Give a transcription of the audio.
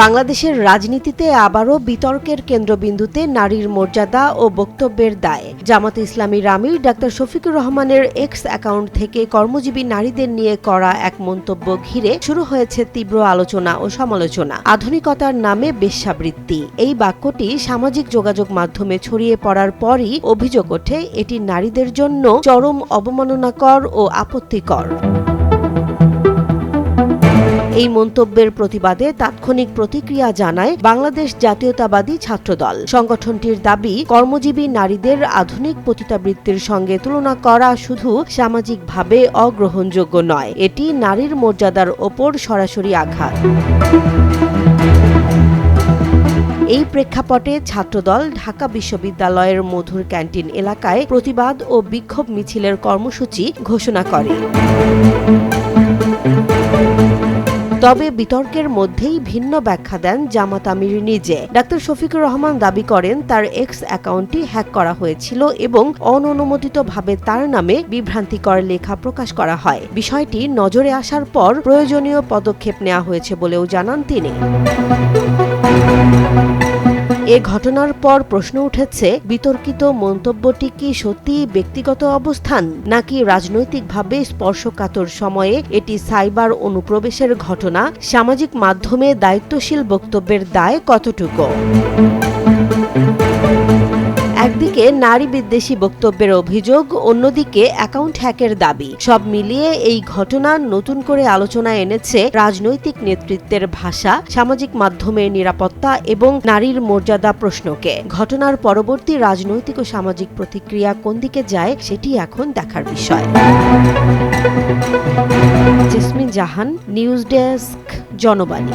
বাংলাদেশের রাজনীতিতে আবারও বিতর্কের কেন্দ্রবিন্দুতে নারীর মর্যাদা ও বক্তব্যের দায়। জামাতে ইসলামীর আমির ডাক্তার শফিকুর রহমানের এক্স অ্যাকাউন্ট থেকে কর্মজীবী নারীদের নিয়ে করা এক মন্তব্য ঘিরে শুরু হয়েছে তীব্র আলোচনা ও সমালোচনা। আধুনিকতার নামে বেশ্যাবৃত্তি, এই বাক্যটি সামাজিক যোগাযোগ মাধ্যমে ছড়িয়ে পড়ার পরই অভিযোগ ওঠে এটি নারীদের জন্য চরম অবমাননাকর ও আপত্তিকর। এই মন্তব্যের প্রতিবাদে তাৎক্ষণিক প্রতিক্রিয়া জানায় বাংলাদেশ জাতীয়তাবাদী ছাত্রদল। সংগঠনটির দাবি, কর্মজীবী নারীদের আধুনিক পতিতাবৃত্তির সঙ্গে তুলনা করা শুধু সামাজিকভাবে অগ্রহণযোগ্য নয়, এটি নারীর মর্যাদার ওপর সরাসরি আঘাত। এই প্রেক্ষাপটে ছাত্রদল ঢাকা বিশ্ববিদ্যালয়ের মধুর ক্যান্টিন এলাকায় প্রতিবাদ ও বিক্ষোভ মিছিলের কর্মসূচি ঘোষণা করে। তবে বিতর্কের মধ্যেই ভিন্ন ব্যাখ্যা দেন জামাত আমির নিজে। ডাক্তার শফিকুর রহমান দাবি করেন তার এক্স অ্যাকাউন্টটি হ্যাক করা হয়েছিল এবং অননুমোদিতভাবে তার নামে বিভ্রান্তিকর লেখা প্রকাশ করা হয়। বিষয়টি নজরে আসার পর প্রয়োজনীয় পদক্ষেপ নেওয়া হয়েছে বলেও জানান তিনি। এ ঘটনার পর প্রশ্ন উঠেছে, বিতর্কিত মন্তব্যটি কি সত্যি ব্যক্তিগত অবস্থান নাকি রাজনৈতিকভাবে স্পর্শকাতর সময়ে এটি সাইবার অনুপ্রবেশের ঘটনা? সামাজিক মাধ্যমে দায়িত্বশীল বক্তব্যের দায় কতটুকু? একদিকে নারী বিদ্বেষী বক্তব্যের অভিযোগ, অন্যদিকে অ্যাকাউন্ট হ্যাকের দাবি। সব মিলিয়ে এই ঘটনা নতুন করে আলোচনায় এনেছে রাজনৈতিক নেতৃত্বের ভাষা, সামাজিক মাধ্যমের নিরাপত্তা এবং নারীর মর্যাদা প্রশ্নকে। ঘটনার পরবর্তী রাজনৈতিক ও সামাজিক প্রতিক্রিয়া কোন দিকে যায় সেটি এখন দেখার বিষয়। জেসমিন জাহান, নিউজ ডেস্ক, জনবাণী।